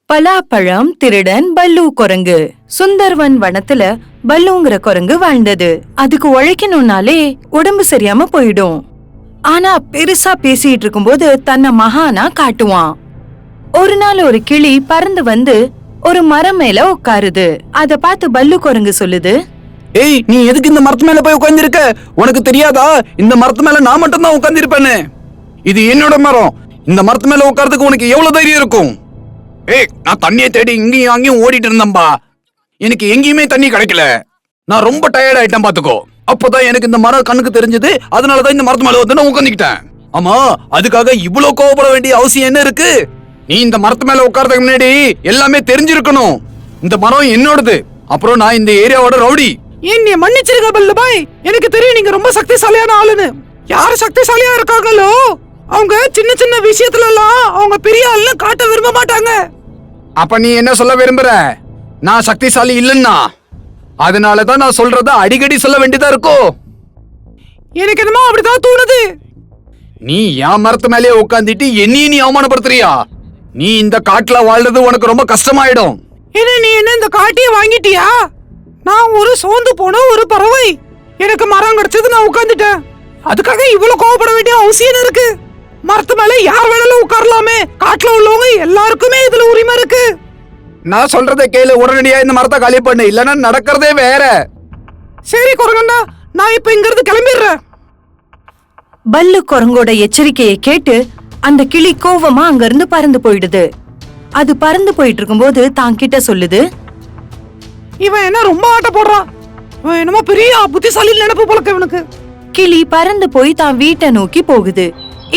பலாப்பழம், திருடன், பல்லு குரங்கு. சுந்தர்வன் வனத்துல பல்லுங்கிற குரங்கு வாழ்ந்தது. அதுக்கு உழைக்கணும்னாலே உடம்பு சரியாம போயிடும். ஆனா பெருசா பேசிட்டு இருக்கும்போது தன்னை மகானா காட்டுவான். ஒரு நாள் ஒரு கிளி பறந்து வந்து ஒரு மரம் மேல உட்காருது. அத பார்த்து பல்லு குரங்கு சொல்லுது, ஏய், நீ எதுக்கு இந்த மரத்து மேல போய் உட்கார்ந்து இருக்க? உனக்கு தெரியாதா இந்த மரத்து மேல நான் மட்டும் தான் உட்கார்ந்து இருப்பேன்னு? இது என்னோட மரம். இந்த மரத்து மேல உட்கார்றதுக்கு உனக்கு எவ்வளவு தைரியம் இருக்கும்? ஏய், நான் தண்ணியை தேடி இங்கேயும் அங்கேயும் ஓடிட்டு இருந்தேன்பா. எனக்கு எங்கேயுமே தண்ணி கிடைக்கல. நான் ரொம்ப டயர்ட் ஆயிட்டேன் பாத்துக்கோ. அப்பதான் எனக்கு இந்த மரம் கண்ணுக்கு தெரிஞ்சது. அதனாலதான் இந்த மரத்து மேல வந்து நான் உட்காந்துக்கிட்டேன். ஆமா, அதுக்காக இவ்வளவு கோவப்பட வேண்டிய அவசியம் என்ன இருக்கு? நீ இந்த மரத்து மேல உட்கார்றதுக்கு முன்னாடி எல்லாமே தெரிஞ்சிருக்கணும். இந்த மரம் என்னோடது. அப்புறம் நான் இந்த ஏரியாவோட ரவுடி. என்னை மன்னிச்சிருங்க பல்லு பாய். எனக்கு தெரியும் நீங்க ரொம்ப சக்திசாலியான ஆளுன்னு. யாரு சக்திசாலியா இருக்காங்களோ அவங்க சின்ன சின்ன விஷயத்துல எல்லாம் அவங்க பெரிய ஆளுன்னு காட்ட விரும்ப மாட்டாங்க. அப்ப நீ என்ன சொல்ல விரும்புற? நான் சக்திசாலி இல்லைன்னா? அதனாலதான் நான் சொல்றத அடிக்கடி சொல்ல வேண்டியதா இருக்கோ? எனக்கு என்னமோ அப்படிதான் தோணுது. நீ என் மரத்து மேலே உட்காந்துட்டு என்னையும் நீ அவமானப்படுத்துறியா? நீ இந்த காட்டுல வாழ்றது உனக்கு ரொம்ப கஷ்டமாயிடும். நீ என்ன இந்த காட்டிய வாங்கிட்டியா? நான் ஒரு சோர்ந்து போன ஒரு பறவை. எனக்கு மரம் கிடைச்சது, நான் உட்கார்ந்துட்டேன். அதுக்காக இவ்வளவு கோவப்பட வேண்டிய அவசியம் இருக்கு? மரத்து மேல யார் வேணாலும் உட்காரலாமே. காட்டுல உள்ளவங்க எல்லாருக்குமே இதுல உரிமை இருக்கு. நான் சொல்றதை கேளு. உடனடியா இந்த மரத்தை காலி பண்ணு, இல்லன்னா நடக்கிறதே வேற. சரி குரங்கண்ணா, நான் இப்ப இங்க இருந்து கிளம்பிடுறேன். பல்லு குரங்கோட எச்சரிக்கையை கேட்டு அந்த கிளி கோவமா அங்க இருந்து பறந்து போயிடுது. அது பறந்து போயிட்டு இருக்கும்போது தான் கிட்ட சொல்லுது, இவன் என்ன ரொம்ப ஆட்ட போடுறான். இவன் என்னமோ பெரிய புத்திசாலி நினைப்பு போலக்க இவனுக்கு. கிளி பறந்து போய் தான் வீட்டை நோக்கி போகுது.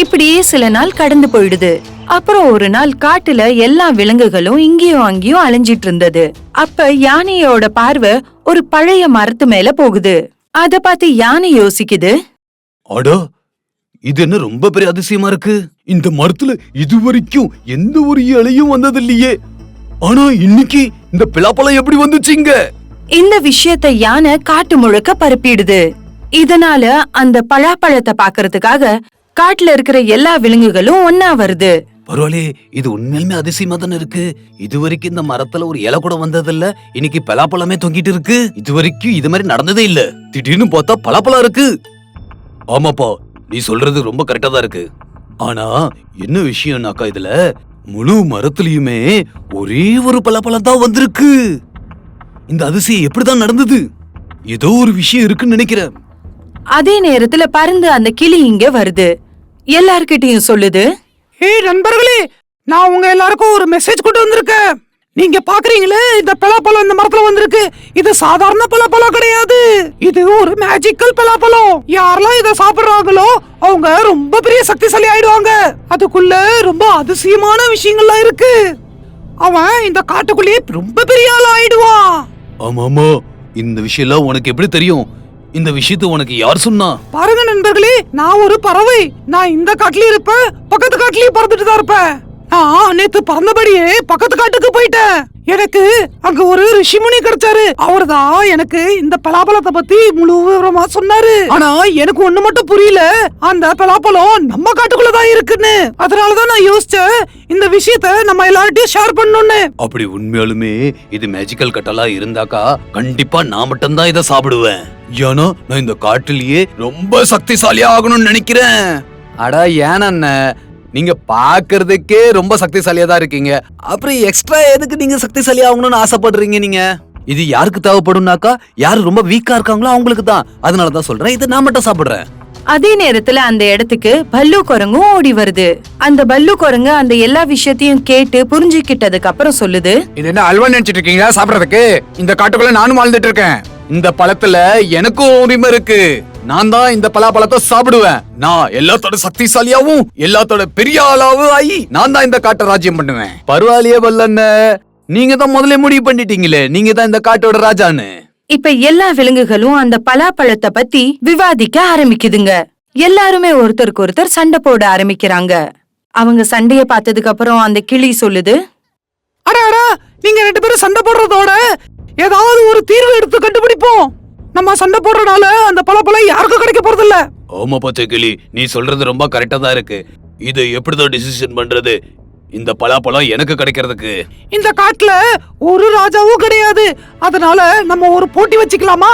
இப்படியே சில நாள் கடந்து போயிடுது. அப்புறம் ஒரு நாள் காட்டுல எல்லா விலங்குகளும் இங்கேயும் அங்கேயும் அலைஞ்சிட்டு இருந்தது. அப்ப யானையோட பார்வை ஒரு பழைய மரத்து மேல போகுது. அத பார்த்து யானை யோசிக்குது, அடா, இது என்ன ரொம்ப பெரிய அதிசயமா இருக்கு. இந்த மரத்துல இதுவரைக்கும் எந்த ஒரு இலையும் வந்ததில்லையே. ஆனா இன்னைக்கு இந்த பலாப்பழம் எப்படி வந்துச்சுங்க? இந்த விஷயத்த யானை காட்டு முழுக்க பரப்பிடுது. இதனால அந்த பலாப்பழத்தை பாக்குறதுக்காக காட்டுல இருக்கிற எல்லா விலங்குகளும் ஒன்னா வருது. பரவாயில்லையே, இது உண்மையிலுமே அதிசயமா தானே இருக்கு. இதுவரைக்கும் இந்த மரத்துல ஒரு இலை கூட வந்ததில்ல. இன்னைக்கு பலாப்பழமே தொங்கிட்டு இருக்கு. இதுவரைக்கும் இது மாதிரி நடந்ததே இல்ல. திடீர்னு பார்த்தா பலாப்பழம் இருக்கு. ஆமாப்பா, நீ சொல்றது ரொம்ப கரெக்டா தான் இருக்கு. ஆனா என்ன விஷயம்னாக்கா, இதுல முழு மரத்துலயுமே ஒரே ஒரு பலாப்பழம் தான் வந்திருக்கு. இந்த அதிசயம் எப்படிதான் நடந்தது? ஏதோ ஒரு விஷயம் இருக்குன்னு நினைக்கிறேன். அதே நேரத்துல பறந்து அந்த கிளி இங்க வருது. எல்லார்கிட்டயும் சொல்லுது, ஏய் நண்பர்களே, நான் உங்க எல்லாருக்கும் ஒரு மெசேஜ் கொண்டு வந்திருக்கேன். நீங்க பாக்குறீங்களே, இந்த பலாப்பழம் இந்த மரத்துல வந்திருக்கு. இது சாதாரண பலாப்பழம் கிடையாது. இது ஒரு மேஜிக்கல் பலாப்பழம். யாரெல்லாம் இத சாப்பிடுறாங்களோ அவங்க ரொம்ப பெரிய சக்திசாலி ஆயிடுவாங்க. அதுக்குள்ள ரொம்ப அதிசயமான விஷயங்கள்லாம் இருக்கு. அவன் இந்த காட்டுக்குள்ளேயே ரொம்ப பெரிய ஆள் ஆயிடுவான். ஆமாமா, இந்த விஷயம் எல்லாம் உனக்கு எப்படி தெரியும்? இந்த விஷயத்தை உனக்கு யார் சொன்னா? பாருங்க நண்பர்களே, நான் ஒரு பறவை. நான் இந்த காட்டுலயும் இருப்பேன், பக்கத்து காட்டுலயும் பறந்துட்டு தான் இருப்பேன். நான் நேத்து பறந்தபடியே பக்கத்து காட்டுக்கு போயிட்டேன். எனக்கு அங்க ஒரு ரிஷிமுனி கிடைச்சாரு. அவர்தான் எனக்கு இந்த பலாப்பழத்தை பத்தி முழு விவரமா சொன்னாரு. ஆனா எனக்கு ஒண்ணு மட்டும் புரியல, அந்த பலாப்பழம் நம்ம காட்டுக்குள்ளதான் இருக்குன்னு. அதனாலதான் நான் யோசிச்சேன் இந்த விஷயத்த நம்ம எல்லார்ட்டையும் ஷேர் பண்ணணும்னு. அப்படி உண்மையாலுமே இது மேஜிக்கல் கட்டலா இருந்தாக்கா கண்டிப்பா நான் மட்டும்தான் இதை சாப்பிடுவேன். ஏன்னா நான் இந்த காட்டிலேயே ரொம்ப சக்திசாலியா ஆகணும்னு நினைக்கிறேன். அடா ஏன்னா, நீங்க பாக்குறதுக்கே ரொம்ப சக்திசாலியா தான் இருக்கீங்க. அப்புறம் எக்ஸ்ட்ரா எதுக்கு நீங்க சக்திசாலி ஆகணும்னு ஆசைப்படுறீங்க? நீங்க இது யாருக்கு தேவைப்படும்னாக்கா, யாரு ரொம்ப வீக்கா இருக்காங்களோ அவங்களுக்கு தான். அதனாலதான் சொல்றேன், இதை நான் மட்டும் சாப்பிடுறேன். அதே நேரத்துல அந்த இடத்துக்கு பல்லு குரங்கும் ஓடி வருது. அந்த பல்லு குரங்கு அந்த எல்லா விஷயத்தையும் கேட்டு புரிஞ்சுக்கிட்டதுக்கு அப்புறம் சொல்லுது, இது என்ன அல்வா நினைச்சிட்டு இருக்கீங்களா சாப்பிடறதுக்கு? இந்த காட்டுக்குள்ள நானும் வாழ்ந்துட்டு இருக்கேன். இந்த பழத்துல எனக்கும் உரிமை இருக்கு. நான் தான் இந்த பலாப்பழத்தை சாப்பிடுவேன். நான் எல்லாத்தோட சக்திசாலியாவும் எல்லாத்தோட பெரிய ஆளாவும் ஆகி நான் தான் இந்த காட்டை ராஜ்யம் பண்ணுவேன். பரவாயில்லையே பல்லண்ண, நீங்க தான் முதல்ல முடிவு பண்ணிட்டீங்களே, நீங்க தான் இந்த காட்டோட ராஜான்னு. இப்ப எல்லா விலங்குகளும் அந்த பலாப்பழத்தை பத்தி விவாதிக்க ஆரம்பிக்குதுங்க. எல்லாருமே ஒருத்தருக்கு ஒருத்தர் சண்டை போட ஆரம்பிக்கிறாங்க. அவங்க சண்டைய பார்த்ததுக்கு அப்புறம் அந்த கிளி சொல்லுது, அடா, நீங்க ரெண்டு பேரும் சண்டை போடுறதோட ஏதாவது ஒரு தீர்வு எடுத்து கண்டுபிடிப்போம். நம்ம சண்டை போடுறதுனால அந்த பலாப்பழம் யாருக்கும் கிடைக்க போறது இல்ல. ஆமா பச்சை கிளி, நீ சொல்றது ரொம்ப கரெக்டா தான் இருக்கு. இதை எப்படிதான் டிசிஷன் பண்றது? இந்த பலாப்பழம் எனக்கு கிடைக்கிறதுக்கு? இந்த காட்டுல ஒரு ராஜாவும் கிடையாது. அதனால நம்ம ஒரு போட்டி வச்சுக்கலாமா?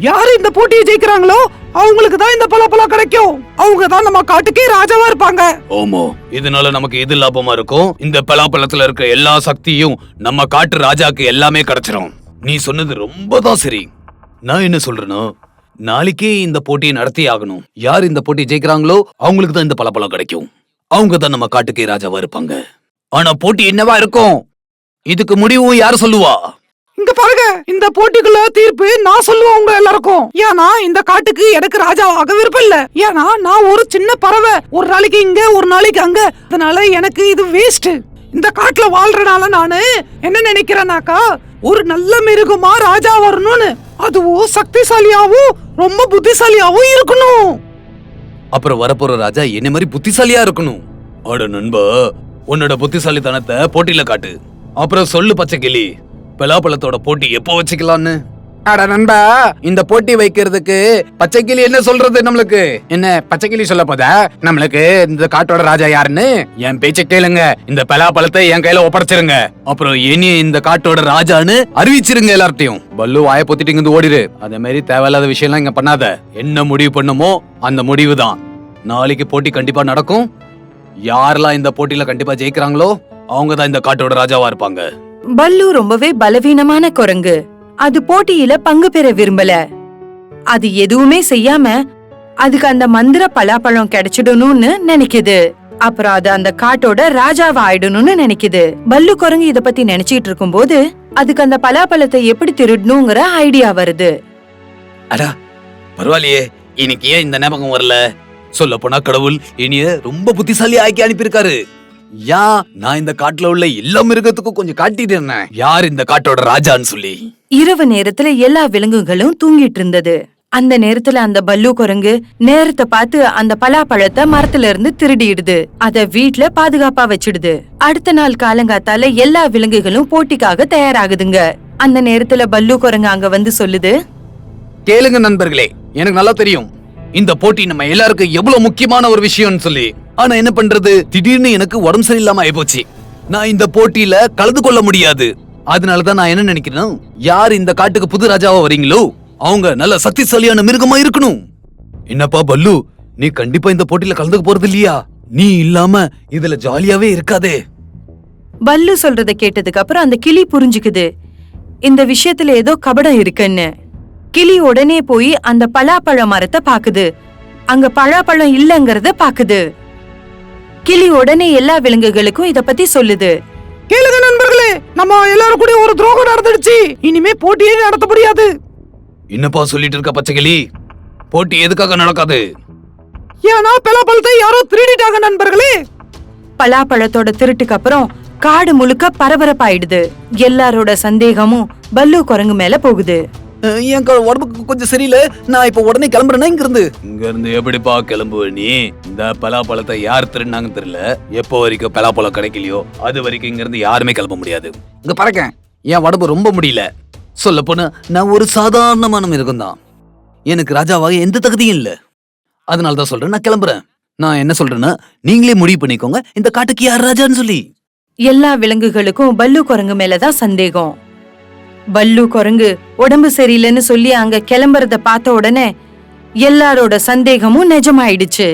யாரு இந்த போட்டியை ஜெயிக்கிறாங்களோ அவங்களுக்கு தான் இந்த பலாப்பழம் கிடைக்கும். அவங்க தான் நம்ம காட்டுக்கே ராஜாவா இருப்பாங்க. ஓமோ, இதனால நமக்கு எது லாபமா இருக்கும்? இந்த பலாப்பழத்துல இருக்க எல்லா சக்தியும் நம்ம காட்டு ராஜாக்கு எல்லாமே கிடைச்சிரும். நீ சொன்னது ரொம்ப தான் சரி. நான் என்ன சொல்றேன்னா, நாளைக்கே இந்த போட்டியை நடத்தி ஆகணும். யார் இந்த போட்டியை ஜெயிக்கிறாங்களோ அவங்களுக்கு தான் இந்த பலாப்பழம் கிடைக்கும். அவங்க தான் நம்ம காட்டுக்கே ராஜாவா இருப்பாங்க. ஆனா போட்டி என்னவா இருக்கும்? இதுக்கு முடிவும் யாரு சொல்லுவா? இங்க பாருங்க, இந்த போட்டிக்குள்ள தீர்ப்பு நான் சொல்லுவேன் உங்க எல்லாருக்கும். ஏன்னா இந்த காட்டுக்கு எனக்கு ராஜாவாக விருப்பம் இல்ல. ஏன்னா நான் ஒரு சின்ன பறவை, ஒரு நாளைக்கு இங்க ஒரு நாளைக்கு அங்க. அதனால எனக்கு இது வேஸ்ட். இந்த காட்டுல வாழ்றனால நானு என்ன நினைக்கிறேனாக்கா, ஒரு நல்ல மிருகமா ராஜா வரணும்னு. அதுவும் சக்திசாலியாவும் ரொம்ப புத்திசாலியாவும் இருக்கணும். அப்புறம் வரப்போற ராஜா என்ன மாதிரி புத்திசாலியா இருக்கணும். அட நண்பா, உன்னோட புத்திசாலித்தனத்தை போட்டியில காட்டு. அப்புறம் சொல்லு பச்சைக்கிளி, பலாப்பழத்தோட போட்டி எப்போ வச்சுக்கலான்னு? அட நண்பா, இந்த போட்டி வைக்கிறதுக்கு பச்சைக்கிளி என்ன சொல்றது? நம்மளுக்கு என்ன பச்சைக்கிளி சொல்ல போதா நம்மளுக்கு இந்த காட்டோட ராஜா யாருன்னு? என் பேச்ச கேளுங்க, இந்த பலாப்பழத்தை என் கையில ஒப்படைச்சிருங்க. அப்புறம் இனி இந்த காட்டோட ராஜான்னு அறிவிச்சிருங்க எல்லார்ட்டையும். பல்லு வாயை பொத்திட்டு இங்க ஓடிரு. அதே மாதிரி தேவையில்லாத விஷயம்லாம் இங்க பண்ணாத. என்ன முடிவு பண்ணுமோ அந்த முடிவு தான். நாளைக்கு போட்டி கண்டிப்பா நடக்கும். யாரெல்லாம் இந்த போட்டியில கண்டிப்பா ஜெயிக்கிறாங்களோ அவங்க தான் இந்த காட்டோட ராஜாவா இருப்பாங்க. பல்லு ரொம்பவே பலவீனமான குரங்கு. அது போட்டியில பங்கு பெற விரும்பல. அது எதுவுமே செய்யாம அதுக்கு அந்த மந்திர பலாப்பழம் கிடைச்சிடணும்னு நினைக்குது. அப்புறம் அது அந்த காட்டோட ராஜாவா ஆயிடணும்னு நினைக்குது. பல்லு குரங்கு இத பத்தி நினைச்சிட்டு இருக்கும் போது அதுக்கு அந்த பலாப்பழத்தை எப்படி திருடணுங்கிற ஐடியா வருது. அடா பரவாயில்லையே, இன்னைக்கு ஏன் இந்த ஞாபகம் வரல? சொல்ல போனா கடவுள் இனிய ரொம்ப புத்திசாலி ஆக்கி அனுப்பியிருக்காரு. நான் இந்த காட்டுல உள்ள எல்லா மிருகத்துக்கும் கொஞ்சம் காட்டிட்டேன் யார் இந்த காட்டோட ராஜான்னு சொல்லி. இரவு நேரத்துல எல்லா விலங்குகளும் தூங்கிட்டு இருந்தது. அந்த நேரத்துல அந்த பல்லு குரங்கு நேரத்தை பார்த்து அந்த பலாப்பழத்தை மரத்துல இருந்து திருடிடுது. அத வீட்ல பாதுகாப்பா வச்சிடுது. அடுத்த நாள் காலங்காத்தால எல்லா விலங்குகளும் போட்டிக்காக தயாராகுதுங்க. அந்த நேரத்துல பல்லு குரங்கு அங்க வந்து சொல்லுது, கேளுங்க நண்பர்களே, எனக்கு நல்லா தெரியும் இந்த போட்டி நம்ம எல்லாருக்கும் எவ்வளவு முக்கியமான ஒரு விஷயம்னு சொல்லி. ஆனா என்ன பண்றது, திடீர்னு எனக்கு உடம்பு சரியில்லாம ஆயிப்போச்சு. நான் இந்த போட்டியில கலந்து கொள்ள முடியாது. அதனாலதான் நான் என்ன நினைக்கிறேன், யார் இந்த காட்டுக்கு புது ராஜாவா வரீங்களோ அவங்க நல்ல சக்திசாலியான மிருகமா இருக்கணும். என்னப்பா பல்லு, நீ கண்டிப்பா இந்த போட்டியில கலந்துக்க போறது இல்லையா? நீ இல்லாம இதுல ஜாலியாவே இருக்காதே. பல்லு சொல்றத கேட்டதுக்கு அப்புறம் அந்த கிளி புரிஞ்சுக்குது இந்த விஷயத்துல ஏதோ கபடம் இருக்குன்னு. கிளி உடனே போய் அந்த பலாப்பழ மரத்தை பாக்குது. அங்க பலாப்பழம் இல்லங்கறத பாக்குது. கிளி உடனே எல்லா விலங்குகளுக்கும் இத பத்தி சொல்லுது. கேளுங்க நண்பர்களே, நம்ம எல்லாரும் கூட ஒரு துரோகம் நடந்துடுச்சு. இனிமே போட்டியே நடத்த முடியாது. என்னப்பா சொல்லிட்டு இருக்க பச்சைக்கிளி? போட்டி எதுக்காக நடக்காது? ஏன்னா பலாப்பழத்தை யாரோ திருடிட்டாங்க நண்பர்களே. பலாப்பழத்தோட திருட்டுக்கு அப்புறம் காடு முழுக்க பரபரப்பாயிடுது. எல்லாரோட சந்தேகமும் பல்லு குரங்கு மேல போகுது. என் உடம்புக்கு கொஞ்சம் சரியில்லை, நான் இப்ப உடனே கிளம்புறேன்னா இங்க இருந்து எப்படிப்பா கிளம்புவ நீ? இந்த பலாப்பழத்தை யார் திருடினாங்கன்னு தெரியல. எப்போ வரைக்கும் பலாப்பழம் கிடைக்கலையோ அது வரைக்கும் இங்க இருந்து யாருமே கிளம்ப முடியாது. இங்க பாருங்க, என் உடம்பு ரொம்ப முடியல. சொல்ல போனா நான் ஒரு சாதாரணமான மிருகம் தான். எனக்கு ராஜாவாக எந்த தகுதியும் இல்ல. அதனாலதான் சொல்றேன், நான் கிளம்புறேன். நான் என்ன சொல்றேன்னா, நீங்களே முடிவு பண்ணிக்கோங்க இந்த காட்டுக்கு யார் ராஜான்னு சொல்லி. எல்லா விலங்குகளுக்கும் பல்லு குரங்கு மேலதான் சந்தேகம். பல்லு குரங்கு உடம்பு சரியில்லைன்னு சொல்லி அங்க கிளம்புறத பார்த்த உடனே எல்லாரோட சந்தேகமும் நிஜமாயிடுச்சு.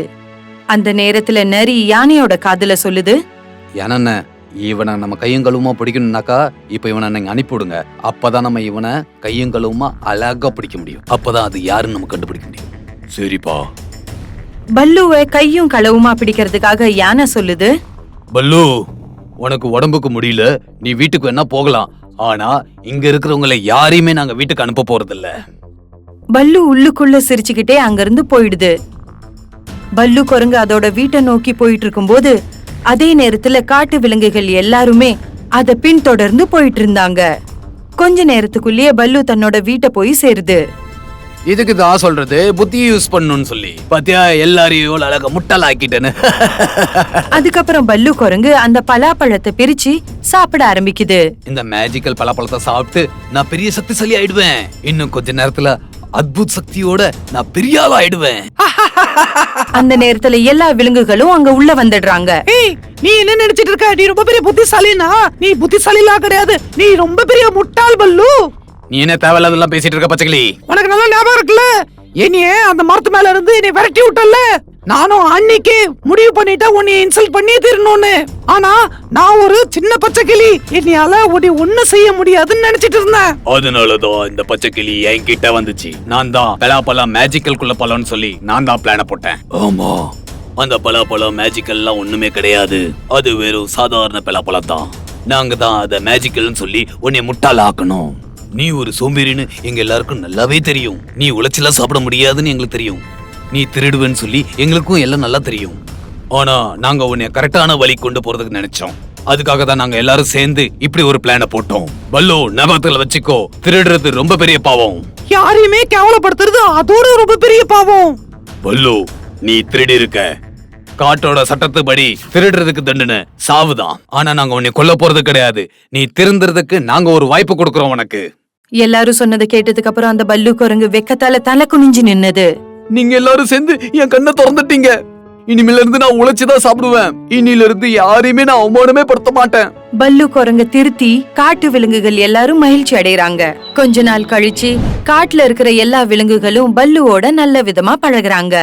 அந்த நேரத்துல நரி யானையோட காதுல சொல்லுது, ஏன்னா இவனை நம்ம கையும் கழுவுமா பிடிக்கணும்னாக்கா இப்ப இவனை நீங்க அனுப்பிவிடுங்க. அப்பதான் நம்ம இவனை கையும் கழுவுமா அழகா பிடிக்க முடியும். அப்பதான் அது யாருன்னு நம்ம கண்டுபிடிக்க முடியும். சரிப்பா. பல்லுவை கையும் களவுமா பிடிக்கிறதுக்காக யானை சொல்லுது, பல்லு, உனக்கு உடம்புக்கு முடியல, நீ வீட்டுக்கு வேணா போகலாம். ஆனா இங்க இருக்கிறவங்களை யாரையுமே நாங்க வீட்டுக்கு அனுப்ப போறதில்ல. பல்லு உள்ளுக்குள்ள சிரிச்சுக்கிட்டே அங்கிருந்து போயிடுது. பல்லு குரங்கு அதோட வீட்டை நோக்கி போயிட்டு இருக்கும்போது அதே நேரத்துல காட்டு விலங்குகள் எல்லாருமே அத பின்தொடர்ந்து போயிட்டு இருந்தாங்க. கொஞ்ச நேரத்துக்குள்ளேயே பல்லு தன்னோட வீட்டை போய் சேருது. இதுக்கு தான் சொல்றது புத்தி யூஸ் பண்ணணும்னு சொல்லி. பாத்தியா, எல்லாரையும் அழகா முட்டாளாக்கிட்டேன்னு. அதுக்கப்புறம் பல்லு குரங்கு அந்த பலாப்பழத்தை பிரிச்சு சாப்பிட ஆரம்பிக்குது. இந்த மேஜிக்கல் பலாப்பழத்தை சாப்பிட்டு நான் பெரிய சக்திசாலி ஆயிடுவேன். இன்னும் கொஞ்ச நேரத்துல அத்புத் சக்தியோட நான் பெரிய ஆள் ஆயிடுவேன். அந்த நேரத்துல எல்லா விலங்குகளும் அங்க உள்ள வந்துடுறாங்க. ஏய், நீ என்ன நினைச்சிட்டு இருக்க? நீ ரொம்ப பெரிய புத்திசாலினா? நீ புத்திசாலிலாம் கிடையாது, நீ ரொம்ப பெரிய முட்டாள் பல்லு. நீ என்ன தேவையில்லாதெல்லாம் பேசிட்டு இருக்க பச்சைக்கிளி? உனக்கு நல்லா ஞாபகம் இருக்குல்ல, என்னைய அந்த மரத்து மேல இருந்து என்னை விரட்டி விட்டல. நானும் அன்னைக்கு முடிவு பண்ணிட்டேன் உன்னை இன்சல்ட் பண்ணியே தீரணும்னு. ஆனா நான் ஒரு சின்ன பச்சைக்கிளி, என்னையால உன்னை ஒண்ணு செய்ய முடியாதுன்னு நினைச்சிட்டு இருந்தேன். அதனாலதான் இந்த பச்சைக்கிளி என்கிட்ட வந்துச்சு. நான் தான் பலாப்பழம் மேஜிக்கல் குள்ள பழம்னு சொல்லி நான் தான் பிளான போட்டேன். ஆமா, அந்த பலாப்பழம் மேஜிக்கல்லாம் ஒண்ணுமே கிடையாது. அது வெறும் சாதாரண பலாப்பழம் தான். நாங்க தான் அத மேஜிக்கல்னு சொல்லி உன்னை முட்டாளாக்கணும். நீ ஒரு சோம்பேறின்னு எங்க எல்லாருக்கும் நல்லாவே தெரியும். நீ உழைச்சலா சாப்பிட முடியாதுன்னு எங்களுக்கு தெரியும். நீ திருடுவேன்னு சொல்லி எங்களுக்கும் எல்லாம் நல்லா தெரியும். ஆனா நாங்க உன்னை கரெக்டான வழி கொண்டு போறதுக்கு நினைச்சோம். அதுக்காக தான் நாங்க எல்லாரும் சேர்ந்து இப்படி ஒரு பிளான போட்டோம். பல்லு, ஞாபகத்துல வச்சுக்கோ, திருடுறது ரொம்ப பெரிய பாவம். யாரையுமே கேவலப்படுத்துறது அதோட ரொம்ப பெரிய பாவம். பல்லு, நீ திருடி இருக்க. காட்டோட சட்டத்துப்படி திருடுறதுக்கு தண்டனை சாவுதான். ஆனா நாங்க உன்னை கொல்ல போறது கிடையாது. நீ திருந்துறதுக்கு நாங்க ஒரு வாய்ப்பு கொடுக்கறோம் உனக்கு. எல்லாரும் சொன்னதை கேட்டதுக்கு அப்புறம் அந்த பல்லு குரங்கு வெக்கத்தால தலை குனிஞ்சு நின்னது. நீங்க எல்லாரும் சேர்ந்து என் கண்ணை திறந்துட்டீங்க. இனிமேல இருந்து நான் உழைச்சுதான் சாப்பிடுவேன். இனில இருந்து யாரையுமே நான் அவமானமே படுத்த மாட்டேன். பல்லு குரங்க திருத்தி காட்டு விலங்குகள் எல்லாரும் மகிழ்ச்சி அடைறாங்க. கொஞ்ச நாள் கழிச்சு காட்டுல இருக்கிற எல்லா விலங்குகளும் பல்லுவோட நல்ல விதமா பழகுறாங்க.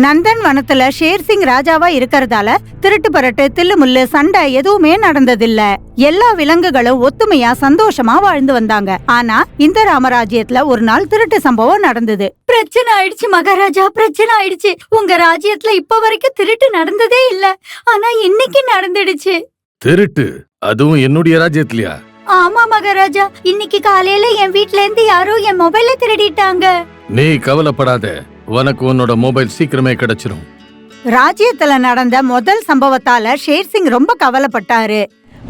நந்தன் வனத்துல ஷேர்சிங் ராஜாவா இருக்கறதால திருட்டு பரட்டு தில்லு முள்ளு சண்டை எதுவுமே நடந்ததில்ல. எல்லா விலங்குகளும் ஒத்துமையா சந்தோஷமா வாழ்ந்து வந்தாங்க. ஆனா இந்த ராமராஜ்யத்துல ஒரு நாள் திருட்டு சம்பவம் நடந்தது. பிரச்சனை ஆயிடுச்சு மகாராஜா, பிரச்சனை ஆயிடுச்சு. உங்க ராஜ்யத்துல இப்ப வரைக்கும் திருட்டு நடந்ததே இல்ல, ஆனா இன்னைக்கு நடந்துடுச்சு. திருட்டு? அதுவும் என்னுடைய ராஜ்யத்திலயா? ஆமா மகாராஜா, இன்னைக்கு காலையில என் வீட்ல இருந்து யாரோ என் மொபைல திருடிட்டாங்க. நீ கவலைப்படாத, உனக்கு உன்னோட மொபைல் சீக்கிரமே கிடைச்சிரும். ராஜ்யத்துல நடந்த முதல் சம்பவத்தால ஷேர்சிங் ரொம்ப கவலைப்பட்டாரு.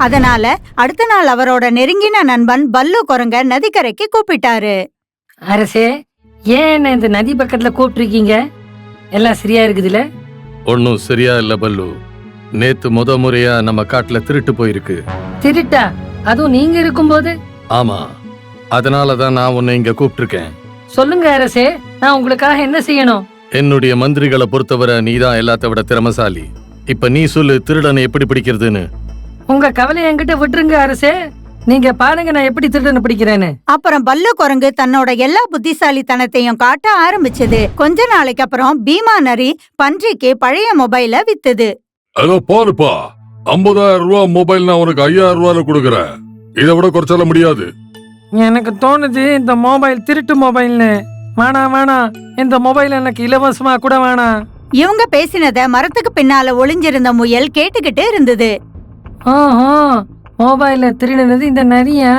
அதனால அடுத்த நாள் அவரோட நெருங்கின நண்பன் பல்லு குரங்க நதிக்கரைக்கு கூப்பிட்டாரு. அரசே, ஏன் என்ன இந்த நதி பக்கத்துல கூப்பிட்டுருக்கீங்க? எல்லாம் சரியா இருக்குதுல? ஒன்னும் சரியா இல்ல பல்லு. நேத்து முறையா நம்ம காட்டுல திருட்டு போயிருக்கு. திருட்டா? அதுவும் நீங்க இருக்கும்போது? ஆமா, அதனாலதான் நான் உன்னை இங்க கூப்பிட்டிருக்கேன். சொல்லுங்க அரசே, நான் உங்களுக்காக என்ன செய்யணும்? என்னுடைய மந்திரிகளை பொறுத்தவரை நீதான் எல்லாத்த விட திறமசாலி. இப்ப நீ சொல்லு, திருடனை எப்படி பிடிக்கிறதுன்னு. உங்க கவலை என்கிட்ட விட்டுருங்க அரசே. நீங்க பாருங்க நான் எப்படி திருடனை பிடிக்கிறேன்னு. அப்புறம் பல்லு குரங்கு தன்னோட எல்லா புத்திசாலித்தனத்தையும் காட்ட ஆரம்பிச்சது. கொஞ்ச நாளைக்கு அப்புறம் பீமா நரி பன்றிக்கு பழைய மொபைல வித்துது. அதோ பாருப்பா, 50,000 ரூபா மொபைல் நான் உனக்கு 5,000 ரூபாயில கொடுக்கறேன். இதை விட குறைச்சால முடியாது. எனக்கு தோணுது இந்த மொபைல் திருட்டு மொபைல்னு. வேணாம், இந்த மொபைல் எனக்கு இலவசமா கூட வேணாம். இவங்க பேசினத மரத்துக்கு பின்னால ஒளிஞ்சிருந்த முயல் கேட்டுக்கிட்டு இருந்தது. ஓஹோ, மொபைல திருடினது இந்த நரியா?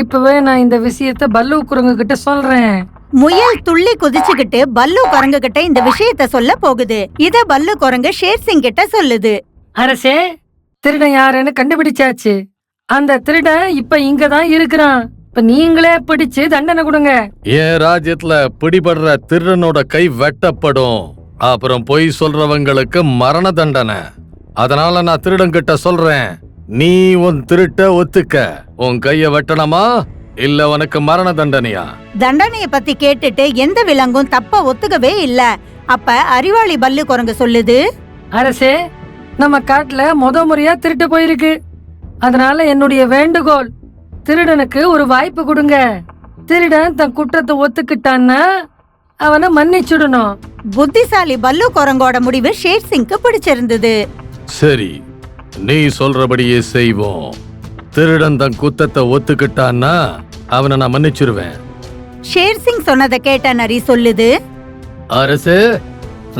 இப்பவே நான் இந்த விஷயத்த பல்லு குரங்கு கிட்ட சொல்றேன். முயல் துள்ளி குதிச்சுக்கிட்டு பல்லு குரங்கு கிட்ட இந்த விஷயத்த சொல்ல போகுது. இத பல்லு குரங்கு ஷேர்சிங் கிட்ட சொல்லுது. அரசே, திருடன் யாருன்னு கண்டுபிடிச்சாச்சு. அந்த திருடன் இப்ப இங்கதான் இருக்கிறான். இப்ப நீங்களே பிடிச்சு தண்டனை கொடுங்க. என் ராஜ்யத்துல பிடிபடுற திருடனோட கை வெட்டப்படும். அப்புறம் பொய் சொல்றவங்களுக்கு மரண தண்டனை. அதனால நான் திருடன் கிட்ட சொல்றேன், நீ உன் திருட்ட ஒத்துக்க. உன் கைய வெட்டணுமா இல்ல உனக்கு மரண தண்டனையா? தண்டனைய பத்தி கேட்டுட்டு எந்த விலங்கும் தப்ப ஒத்துக்கவே இல்ல. அப்ப அறிவாளி பல்லு குரங்கு சொல்லுது, அரசே, நம்ம காட்டுல முறையா திருட்டு போயிருக்கு. அதனால என்னுடைய வேண்டுகோள், திருடனுக்கு ஒரு வாய்ப்பு கொடுங்க. திருடன் தன் குற்றத்தை ஒத்துக்கிட்டான்னா அவனை மன்னிச்சுடணும். புத்திசாலி பல்லு குரங்கோட முடிவு ஷேர்சிங்க்கு பிடிச்சிருந்தது. சரி, நீ சொல்றபடியே செய்வோம். திருடன் தன் குத்தத்தை ஒத்துக்கிட்டான்னா அவனை நான் மன்னிச்சிருவேன். ஷேர்சிங் சொன்னதை கேட்ட நரி சொல்லுது, அரசு,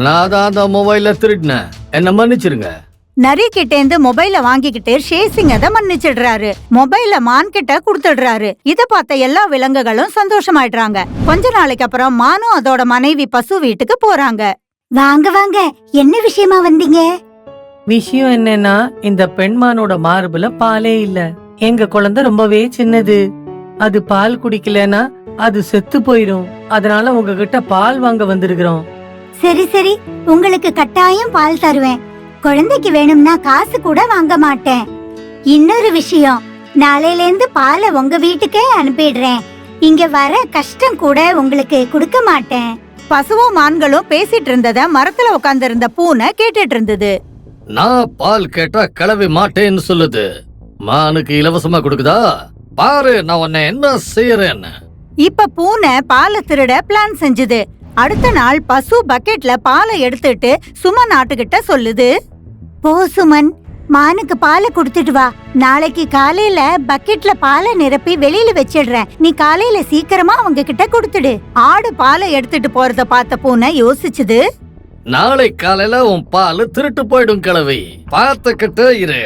நான் தான் அந்த மொபைல திருடினேன், என்ன மன்னிச்சிருங்க. நரி கிட்டேந்து மொபைல வாங்கிக்கிட்டு ஷேர்சிங் அதை மன்னிச்சிடுறாரு. மொபைல மான் கிட்ட கொடுத்துடுறாரு. இத பார்த்த எல்லா விலங்குகளும் சந்தோஷமாயிடுறாங்க. கொஞ்ச நாளைக்கு அப்புறம் மானும் அதோட மனைவி பசு வீட்டுக்கு போறாங்க. வாங்க வாங்க, என்ன விஷயமா வந்தீங்க? விஷயம் என்னன்னா, இந்த பெண்மானோட மார்புல பாலே இல்ல. எங்க குழந்தை ரொம்பவே சின்னது. அது பால் குடிக்கலன்னா அது செத்து போயிடும். அதனால உங்ககிட்ட பால் வாங்க வந்திருக்கிறோம். சரி சரி, உங்களுக்கு கட்டாயம் பால் தருவேன். குழந்தைக்கு வேணும்னா காசு கூட வாங்க மாட்டேன். இன்னொரு விஷயம், நாளையில இருந்து பாலை உங்க வீட்டுக்கே அனுப்பிடுறேன். இங்க வர கஷ்டம் கூட உங்களுக்கு கொடுக்க மாட்டேன். பசுவும் மான்களும் பேசிட்டு இருந்தத மரத்துல உட்கார்ந்து இருந்த பூனை கேட்டுட்டு இருந்தது. நான் பால் கேட்டா கிளவி மாட்டேன்னு சொல்லுது. மானுக்கு இலவசமா கொடுக்குதா? பாரு நான் உன்னை என்ன செய்யறேன்னு. இப்ப பூனை பாலை திருட பிளான் செஞ்சுது. அடுத்த நாள் பசு பக்கெட்ல பாலை எடுத்துட்டு சுமன் ஆட்டுக்கிட்ட சொல்லுது. போ சுமன், மானுக்கு பாலை கொடுத்துட்டு வா. நாளைக்கு காலையில பக்கெட்ல பாலை நிரப்பி வெளியில வச்சிடுறேன். நீ காலையில சீக்கிரமா அவங்க கிட்ட கொடுத்துடு. ஆடு பாலை எடுத்துட்டு போறத பார்த்த பூனை யோசிச்சுது. நாளை காலையில உன் பால் திருட்டு போயிடும் கிளவி, பார்த்துக்கிட்டு இரு.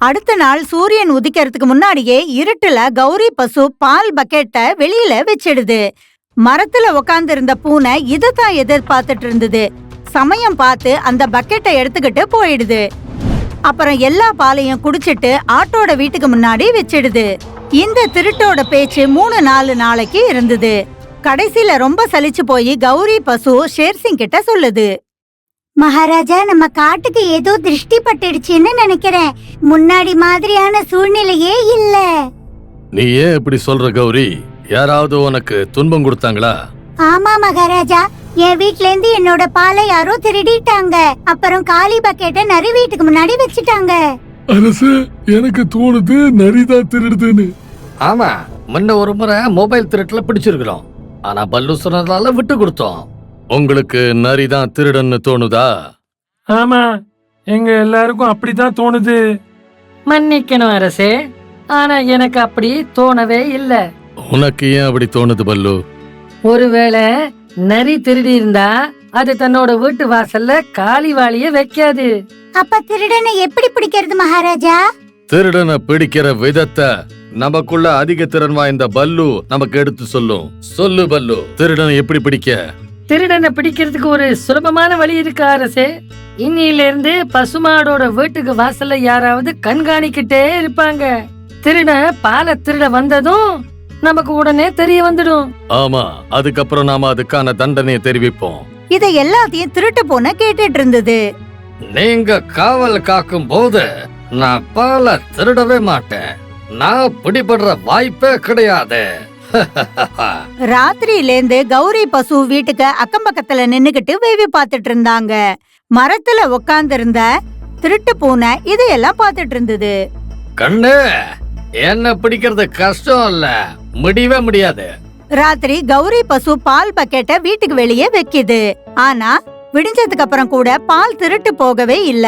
அடுத்த நாள் சூரியன் உதிக்கிறதுக்கு முன்னாடியே இருட்டுல கௌரி பசு பால் பக்கெட்டை வெளியில வச்சிடுது. மரத்துல உக்காந்து இருந்த பூனை இதத்தான் எதிர்பார்த்துட்டு இருந்தது. சமயம் பார்த்து அந்த பக்கெட்டை எடுத்துக்கிட்டு போயிடுது. அப்புறம் எல்லா பாலையும் குடிச்சிட்டு ஆட்டோட வீட்டுக்கு முன்னாடி வச்சிடுது. இந்த திருட்டோட பேச்சு 3-4 நாளைக்கு இருந்தது. கடைசியில ரொம்ப சலிச்சு போய் கௌரி பசு ஷேர்சிங் கிட்ட சொல்லுது. மகாராஜா, நம்ம காட்டுக்கு ஏதோ திருஷ்டி பட்டுடுச்சுன்னு நினைக்கிறேன். முன்னாடி மாதிரியான சூழ்நிலையே இல்ல. நீ ஏன் இப்படி சொல்ற கௌரி? யாராவது உனக்கு துன்பம் கொடுத்தாங்களா? ஆமா மகாராஜா, என் வீட்ல இருந்து என்னோட பாலை யாரோ திருடிட்டாங்க. அப்புறம் காலி பக்கெட்டை நரி வீட்டுக்கு முன்னாடி வச்சுட்டாங்க. அரசு, எனக்கு தோணுது நரிதான் திருடுதுன்னு. ஆமா, முன்ன ஒரு முறை மொபைல் திருட்டுல பிடிச்சிருக்கிறோம். ஆனா பல்லு சொன்னதால விட்டு கொடுத்தோம். உங்களுக்கு நரிதான் திருடன்னு தோணுதா? ஆமா, எங்க எல்லாருக்கும் அப்படிதான் தோணுது. மன்னிக்கணும் அரசே, ஆனா எனக்கு அப்படி தோணவே இல்ல. உனக்கு ஏன் அப்படி தோணுது பல்லு? ஒருவேளை நரி திருடி இருந்தா அது தன்னோட வீட்டு வாசல்ல காலி வாளிய வைக்காது. அப்ப திருடனை எப்படி பிடிக்கிறது மகாராஜா? திருடனை பிடிக்கிற விதத்தை நமக்குள்ள அதிக திறன் வாய்ந்த பல்லு நமக்கு எடுத்து சொல்லும். சொல்லு பல்லு, திருடனை எப்படி பிடிக்க? திருடனை பிடிக்கிறதுக்கு ஒரு சுலபமான வழி இருக்கு அரசே. இன்னில இருந்து பசுமாடோட வீட்டுக்கு வாசல்ல யாராவது கண்காணிக்கிட்டே இருப்பாங்க. திருடன் பாலை திருட வந்ததும் நமக்கு உடனே தெரிய வந்துடும். ஆமா, அதுக்கப்புறம் நாம அதுக்கான தண்டனையை தெரிவிப்போம். இதை எல்லாத்தையும் திருட்டு பூனை கேட்டுட்டு இருந்தது. நீங்க காவல் காக்கும் போது நான் பாலை திருடவே மாட்டேன். நான் பிடிபடுற வாய்ப்பே கிடையாது. ராத்திரியிலேந்து கௌரி பசு வீட்டுக்கு அக்கம் பக்கத்துல நின்னுகிட்டு வேவி பார்த்துட்டு இருந்தாங்க. மரத்துல உட்கார்ந்து இருந்த திருட்டு பூனை இதையெல்லாம் பார்த்துட்டு இருந்தது. கண்ணு, என்ன பிடிக்கிறது கஷ்டம் இல்ல, முடியவே முடியாது. ராத்திரி கௌரி பசு பால் பக்கெட்டை வீட்டுக்கு வெளியே வைக்குது. ஆனா விடிஞ்சதுக்கு அப்புறம் கூட பால் திருட்டு போகவே இல்ல.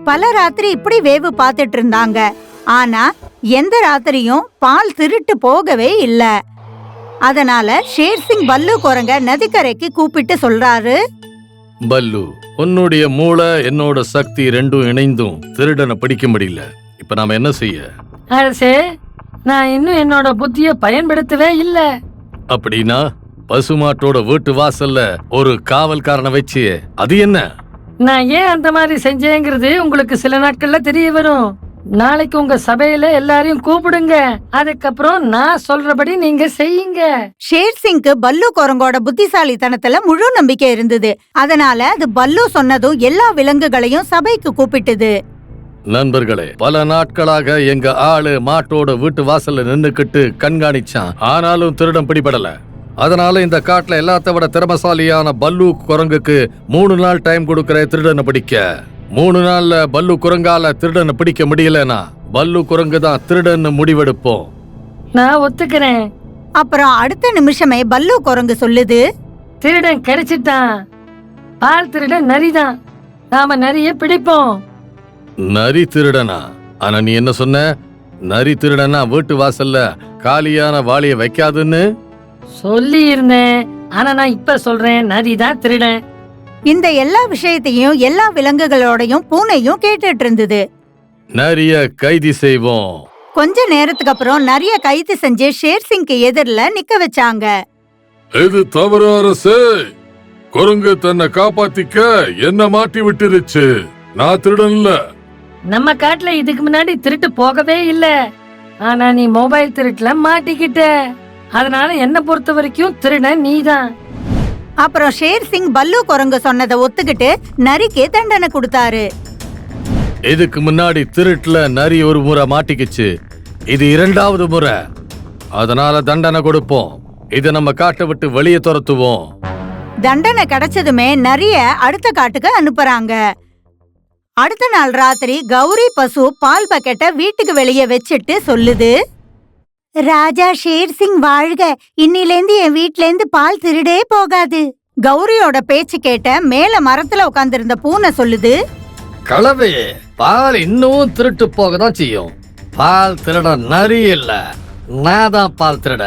பல ராத்திரி இப்படி வேவு பார்த்துட்டு இருந்தாங்க. ஆனா எந்த ராத்திரியும் பால் திருட்டு போகவே இல்ல. அதனால ஷேர்சிங் பல்லு குரங்க நதிக்கரைக்கு கூப்பிட்டு சொல்றாரு. பல்லு, உன்னுடைய மூளை என்னோட சக்தி ரெண்டும் இணைந்தும் திருடனை பிடிக்க முடியல. இப்ப நாம என்ன செய்ய? அரசே, நான் இன்னும் என்னோட புத்திய பயன்படுத்தவே இல்ல. அப்படின்னா பசுமாட்டோட வீட்டு வாசல்ல ஒரு காவல்காரனை வச்சு அது என்ன? நான் ஏன் அந்த மாதிரி செஞ்சேங்கிறது உங்களுக்கு சில நாட்கள்ல தெரிய வரும். நாளைக்கு உங்க சபையில எல்லாரையும் கூப்பிடுங்க. அதுக்கப்புறம் நான் சொல்றபடி நீங்க செய்யுங்க. ஷேர்சிங்க்கு பல்லு குரங்கோட புத்திசாலித்தனத்துல முழு நம்பிக்கை இருந்தது. அதனால அது பல்லு சொன்னதும் எல்லா விலங்குகளையும் சபைக்கு கூப்பிட்டது. நண்பர்களே, பல நாட்களாக எங்க ஆளு மாட்டோட வீட்டு வாசல்ல நின்னுக்கிட்டு கண்காணிச்சான். ஆனாலும் திருடன் பிடிபடல. அதனால இந்த காட்டுல எல்லாத்த விட திறமசாலியான பல்லு குரங்குக்கு 3 நாள் டைம் கொடுக்கற திருடனை பிடிக்க. 3 நாள்ல பல்லு குரங்கால திருடனை பிடிக்க முடியலனா பல்லு குரங்கு தான் திருடன்னு முடிவெடுப்போம். நான் ஒத்துக்கிறேன். அப்புறம் அடுத்த நிமிஷமே பல்லு குரங்கு சொல்லுது. திருடன் கிடைச்சிட்டான். பால் திருடன் நரிதான். நாம நரிய பிடிப்போம். நரி திருடனா? ஆனா நீ என்ன சொன்ன? நரி திருடனா வீட்டு வாசல்ல காலியான வாளிய வைக்காதுன்னு சொல்லி இருந்தேன். ஆனா நான் இப்ப சொல்றேன், நரிதான் திருடன். இந்த எல்லா விஷயத்தையும் எல்லா விலங்குகளோடையும் பூனையும் கேட்டுட்டு இருந்தது. நரிய கைது செய்வோம். கொஞ்ச நேரத்துக்கு அப்புறம் நிறைய கைது செஞ்சு ஷேர்சிங்க்கு எதிரில நிக்க வச்சாங்க. இது தவறு அரசே. குரங்கு தன்னை காப்பாத்திக்க என்ன மாட்டி விட்டுருச்சு. நான் திருடன் இல்ல. நம்ம காட்டுல இதுக்கு முன்னாடி திருட்டு போகவே இல்ல. ஆனா நீ மொபைல் திருட்டுல மாட்டிக்கிட்ட. அதனால என்ன பொறுத்த வரைக்கும் திருடன் நீதான். அப்புறம் ஷேர்சிங் பல்லு குரங்கு சொன்னதை ஒத்துக்கிட்டு நரிக்கு தண்டனை கொடுத்தாரு. இதுக்கு முன்னாடி திருட்டுல நரி ஒரு முறை மாட்டிக்கிச்சு. இது 2வது முறை. அதனால தண்டனை கொடுப்போம். இத நம்ம காட்டை விட்டு வெளியே துரத்துவோம். தண்டனை கிடைச்சதுமே நரிய அடுத்த காட்டுக்கு அனுப்புறாங்க. அடுத்த நாள் ராத்திரி கௌரி பசு பால் பக்கெட்டை வீட்டுக்கு வெளியே வச்சுட்டு சொல்லுது, ராஜா ஷேர் சிங் வாழ்க, இன்னிலேந்து என் வீட்ல இருந்து பால் திருடே போகாது. கௌரியோட பேச்சு கேட்ட மேல மரத்துல உட்கார்ந்திருந்த பூனை சொல்லுது, களவே, பால் இன்னும் திருட்டு போக தான் செய்யும். பால் திருட நரி இல்ல, நான் தான் பால் திருட.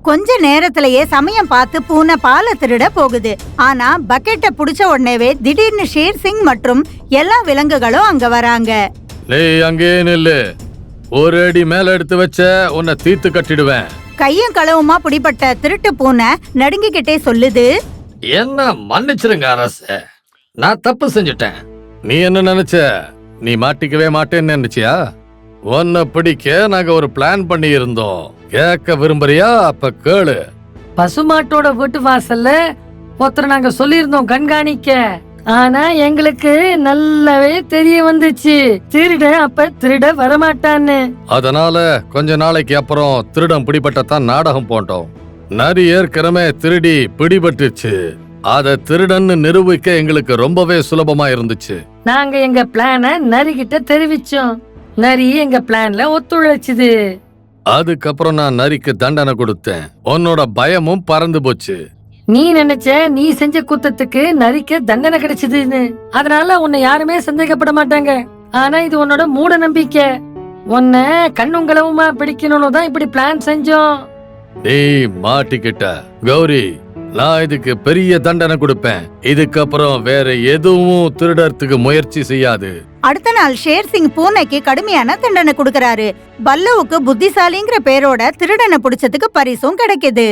கொஞ்ச நேரத்திலேயே சமயம் பார்த்து பூனை பாலை திருட போகுது. ஆனா பக்கெட்டை புடிச்ச உடனேவே திடீர்னு ஷேர் சிங் மற்றும் எல்லா விலங்குகளும் அங்க வராங்க. நீ அங்கே நில்லு, ஒரு அடி மேல எடுத்து வச்ச உன்னை தீத்து கட்டிடுவேன். கையும் களவுமா பிடிபட்ட திருட்டு பூனை நடுங்கிக்கிட்டே சொல்லுது, என்ன மன்னிச்சிருங்க அரசே, நான் தப்பு செஞ்சுட்டேன். நீ என்ன நினைச்ச? நீ மாட்டிக்கவே மாட்டேன்னு நினைச்சியா? உன்னை பிடிக்க நாங்க ஒரு பிளான் பண்ணி இருந்தோம். கேட்க விரும்புறியா? அப்ப கேளு. பசுமாட்டோட வீட்டு வாசல்ல ஒருத்தர் நாங்க சொல்லியிருந்தோம் கண்காணிக்க. ஆனா எங்களுக்கு நல்லாவே தெரிய வந்துச்சு திருட அப்ப திருட வரமாட்டான்னு. அதனால கொஞ்ச நாளைக்கு அப்புறம் திருடம் பிடிபட்டதான் நாடகம் போட்டோம். நரி ஏற்கனவே திருடி பிடிபட்டுச்சு. அத திருடன்னு நிரூபிக்க எங்களுக்கு ரொம்பவே சுலபமா இருந்துச்சு. நாங்க எங்க பிளான நரி கிட்ட தெரிவிச்சோம். நரி எங்க பிளான்ல ஒத்துழைச்சுது. அதுக்கப்புறம் நான் நரிக்கு தண்டனை கொடுத்தேன். உன்னோட பயமும் பறந்து போச்சு. நீ நினைச்ச நீ செஞ்ச குத்தத்துக்கு நரிக்க தண்டனை கிடைச்சதுன்னு. அதனால உன்னை யாருமே சந்தேகப்பட மாட்டாங்க. ஆனா இது உன்னோட மூட நம்பிக்கை. உன்னை கண்ணுங்களவுமா பிடிக்கணும்னு தான் இப்படி பிளான் செஞ்சோம். நீ மாட்டிக்கிட்ட கௌரி. நான் இதுக்கு பெரிய தண்டனை கொடுப்பேன். இதுக்கப்புறம் வேற எதுவும் திருடறதுக்கு முயற்சி செய்யாது. அடுத்த நாள் ஷேர் சிங் பூனைக்கு கடுமையான தண்டனை கொடுக்கறாரு. பல்லுவுக்கு புத்திசாலிங்கிற பேரோட திருடனை பிடிச்சதுக்கு பரிசும் கிடைக்குது.